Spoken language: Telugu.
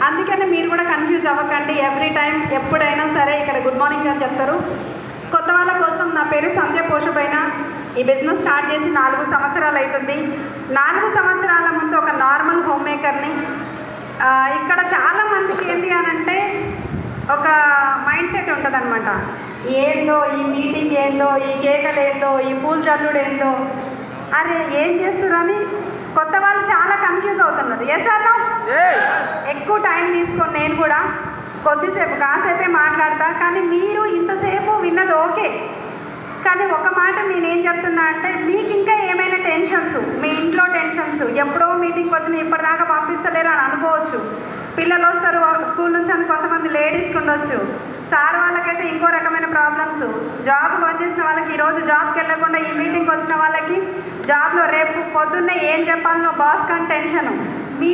అందుకని మీరు కూడా కన్ఫ్యూజ్ అవ్వకండి. ఎవ్రీ టైం ఎప్పుడైనా సరే ఇక్కడ గుడ్ మార్నింగ్ అని చెప్తారు. కొత్త వాళ్ళ కోసం నా పేరు సంధ్య పోషబైన. ఈ బిజినెస్ స్టార్ట్ చేసి 4 సంవత్సరాలు అవుతుంది. 4 సంవత్సరాల ముందు ఒక నార్మల్ హోమ్ మేకర్ని. ఇక్కడ చాలామందికి ఏంటి అని అంటే ఒక మైండ్ సెట్ ఉంటుంది అనమాట. ఏందో ఈ మీటింగ్, ఏందో ఈ కేకలు, ఏందో ఈ పూలు చల్లుడు, ఏందో అరే ఏం చేస్తున్నారని కొత్త వాళ్ళు చాలా కన్ఫ్యూజ్ అవుతున్నారు. ఏసాను ఎక్కువ టైం తీసుకొని నేను కూడా కొద్దిసేపు కాసేపే మాట్లాడతా, కానీ మీరు ఇంతసేపు విన్నది ఓకే. కానీ ఒక మాట నేనేం చెప్తున్నా అంటే మీకు ఇంకా ఏమైనా టెన్షన్స్, మీ ఇంట్లో టెన్షన్స్, ఎప్పుడో మీటింగ్కి వచ్చిన ఇప్పటిదాకా పంపిస్తలేరు అని అనుకోవచ్చు. పిల్లలు వస్తారు స్కూల్ నుంచి అని కొంతమంది లేడీస్కి ఉండొచ్చు. సార్ వాళ్ళకైతే ఇంకో రకమైన ప్రాబ్లమ్స్. జాబ్ బంద్ చేసిన వాళ్ళకి ఈరోజు జాబ్కి వెళ్ళకుండా ఈ మీటింగ్కి వచ్చిన వాళ్ళకి జాబ్లో రేపు పొద్దున్నే ఏం చెప్పాలనో బాస్ కానీ టెన్షను. మీ